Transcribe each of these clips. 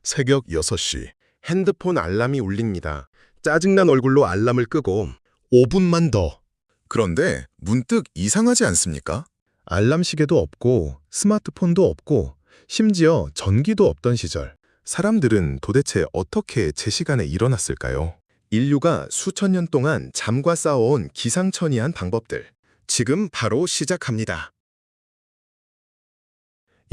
새벽 6시. 핸드폰 알람이 울립니다. 짜증난 얼굴로 알람을 끄고 5분만 더. 그런데 문득 이상하지 않습니까? 알람 시계도 없고 스마트폰도 없고 심지어 전기도 없던 시절. 사람들은 도대체 어떻게 제 시간에 일어났을까요? 인류가 수천 년 동안 잠과 싸워온 기상천외한 방법들. 지금 바로 시작합니다.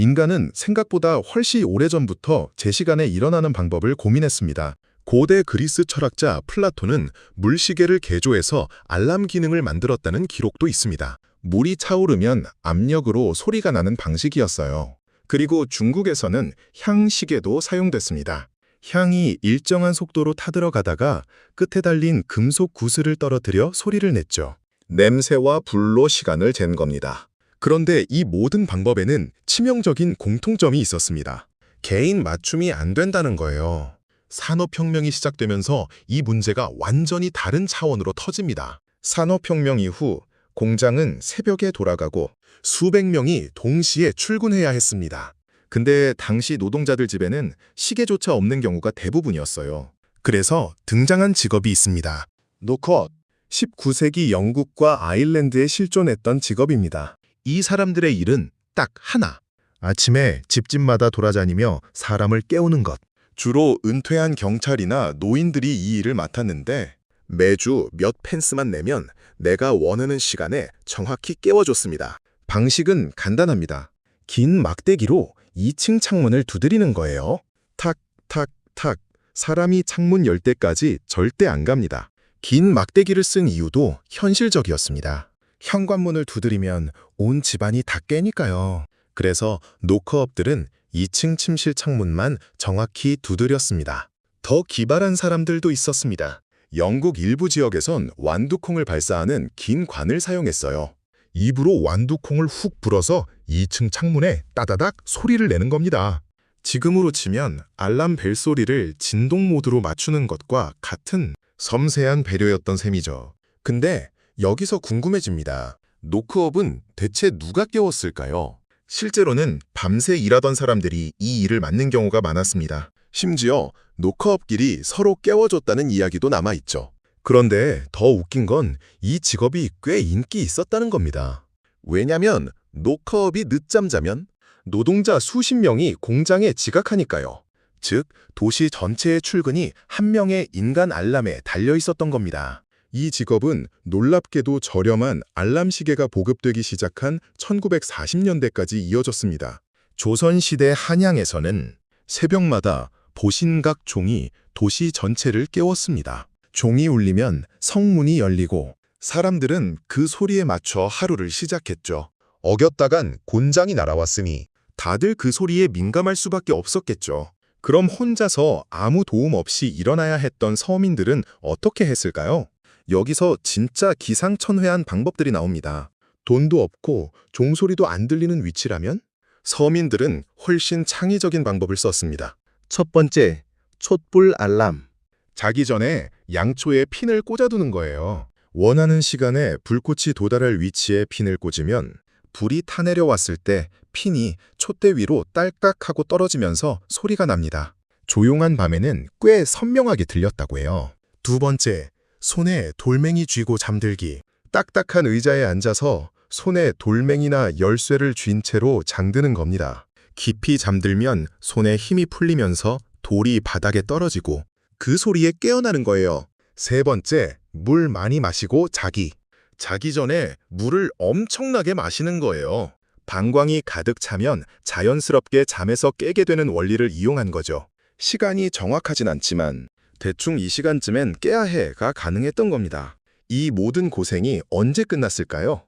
인간은 생각보다 훨씬 오래전부터 제 시간에 일어나는 방법을 고민했습니다. 고대 그리스 철학자 플라톤은 물시계를 개조해서 알람 기능을 만들었다는 기록도 있습니다. 물이 차오르면 압력으로 소리가 나는 방식이었어요. 그리고 중국에서는 향시계도 사용됐습니다. 향이 일정한 속도로 타들어가다가 끝에 달린 금속 구슬을 떨어뜨려 소리를 냈죠. 냄새와 불로 시간을 잰 겁니다. 그런데 이 모든 방법에는 치명적인 공통점이 있었습니다. 개인 맞춤이 안 된다는 거예요. 산업혁명이 시작되면서 이 문제가 완전히 다른 차원으로 터집니다. 산업혁명 이후 공장은 새벽에 돌아가고 수백 명이 동시에 출근해야 했습니다. 근데 당시 노동자들 집에는 시계조차 없는 경우가 대부분이었어요. 그래서 등장한 직업이 있습니다. 노컷. 19세기 영국과 아일랜드에 실존했던 직업입니다. 이 사람들의 일은 딱 하나. 아침에 집집마다 돌아다니며 사람을 깨우는 것. 주로 은퇴한 경찰이나 노인들이 이 일을 맡았는데 매주 몇 펜스만 내면 내가 원하는 시간에 정확히 깨워줬습니다. 방식은 간단합니다. 긴 막대기로 2층 창문을 두드리는 거예요. 탁, 탁, 탁. 사람이 창문 열 때까지 절대 안 갑니다. 긴 막대기를 쓴 이유도 현실적이었습니다. 현관문을 두드리면 온 집안이 다 깨니까요. 그래서 노커업들은 2층 침실 창문만 정확히 두드렸습니다. 더 기발한 사람들도 있었습니다. 영국 일부 지역에선 완두콩을 발사하는 긴 관을 사용했어요. 입으로 완두콩을 훅 불어서 2층 창문에 따다닥 소리를 내는 겁니다. 지금으로 치면 알람 벨 소리를 진동 모드로 맞추는 것과 같은 섬세한 배려였던 셈이죠. 근데 여기서 궁금해집니다. 노크업은 대체 누가 깨웠을까요? 실제로는 밤새 일하던 사람들이 이 일을 맡는 경우가 많았습니다. 심지어 노크업끼리 서로 깨워줬다는 이야기도 남아있죠. 그런데 더 웃긴 건 이 직업이 꽤 인기 있었다는 겁니다. 왜냐면 노크업이 늦잠 자면 노동자 수십 명이 공장에 지각하니까요. 즉, 도시 전체의 출근이 한 명의 인간 알람에 달려 있었던 겁니다. 이 직업은 놀랍게도 저렴한 알람 시계가 보급되기 시작한 1940년대까지 이어졌습니다. 조선시대 한양에서는 새벽마다 보신각 종이 도시 전체를 깨웠습니다. 종이 울리면 성문이 열리고 사람들은 그 소리에 맞춰 하루를 시작했죠. 어겼다간 곤장이 날아왔으니 다들 그 소리에 민감할 수밖에 없었겠죠. 그럼 혼자서 아무 도움 없이 일어나야 했던 서민들은 어떻게 했을까요? 여기서 진짜 기상천외한 방법들이 나옵니다. 돈도 없고 종소리도 안 들리는 위치라면 서민들은 훨씬 창의적인 방법을 썼습니다. 첫 번째, 촛불 알람. 자기 전에 양초에 핀을 꽂아두는 거예요. 원하는 시간에 불꽃이 도달할 위치에 핀을 꽂으면 불이 타내려왔을 때 핀이 촛대 위로 딸깍하고 떨어지면서 소리가 납니다. 조용한 밤에는 꽤 선명하게 들렸다고 해요. 두 번째, 손에 돌멩이 쥐고 잠들기. 딱딱한 의자에 앉아서 손에 돌멩이나 열쇠를 쥔 채로 잠드는 겁니다. 깊이 잠들면 손에 힘이 풀리면서 돌이 바닥에 떨어지고 그 소리에 깨어나는 거예요. 세 번째, 물 많이 마시고 자기. 자기 전에 물을 엄청나게 마시는 거예요. 방광이 가득 차면 자연스럽게 잠에서 깨게 되는 원리를 이용한 거죠. 시간이 정확하진 않지만 대충 이 시간쯤엔 깨야 해가 가능했던 겁니다. 이 모든 고생이 언제 끝났을까요?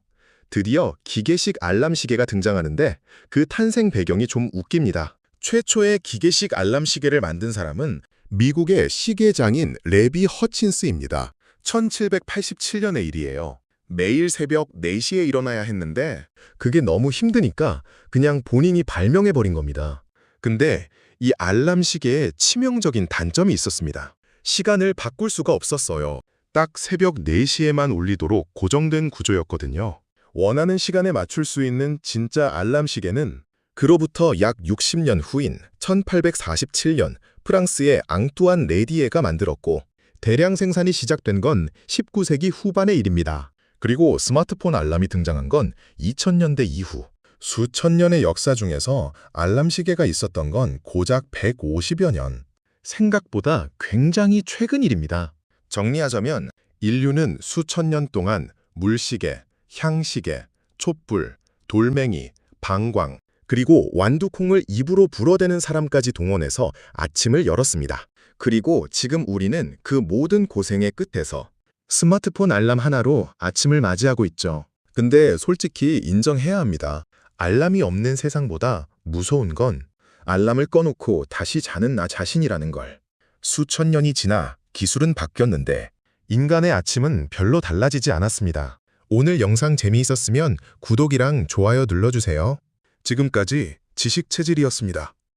드디어 기계식 알람 시계가 등장하는데 그 탄생 배경이 좀 웃깁니다. 최초의 기계식 알람 시계를 만든 사람은 미국의 시계장인 레비 허친스입니다. 1787년의 일이에요. 매일 새벽 4시에 일어나야 했는데 그게 너무 힘드니까 그냥 본인이 발명해버린 겁니다. 근데 이 알람 시계에 치명적인 단점이 있었습니다. 시간을 바꿀 수가 없었어요. 딱 새벽 4시에만 울리도록 고정된 구조였거든요. 원하는 시간에 맞출 수 있는 진짜 알람 시계는 그로부터 약 60년 후인 1847년 프랑스의 앙뚜안 레디에가 만들었고 대량 생산이 시작된 건 19세기 후반의 일입니다. 그리고 스마트폰 알람이 등장한 건 2000년대 이후. 수천 년의 역사 중에서 알람 시계가 있었던 건 고작 150여 년. 생각보다 굉장히 최근 일입니다. 정리하자면 인류는 수천 년 동안 물시계, 향시계, 촛불, 돌멩이, 방광, 그리고 완두콩을 입으로 불어대는 사람까지 동원해서 아침을 열었습니다. 그리고 지금 우리는 그 모든 고생의 끝에서 스마트폰 알람 하나로 아침을 맞이하고 있죠. 근데 솔직히 인정해야 합니다. 알람이 없는 세상보다 무서운 건 알람을 꺼놓고 다시 자는 나 자신이라는 걸. 수천 년이 지나 기술은 바뀌었는데 인간의 아침은 별로 달라지지 않았습니다. 오늘 영상 재미있었으면 구독이랑 좋아요 눌러주세요. 지금까지 지식체질이었습니다.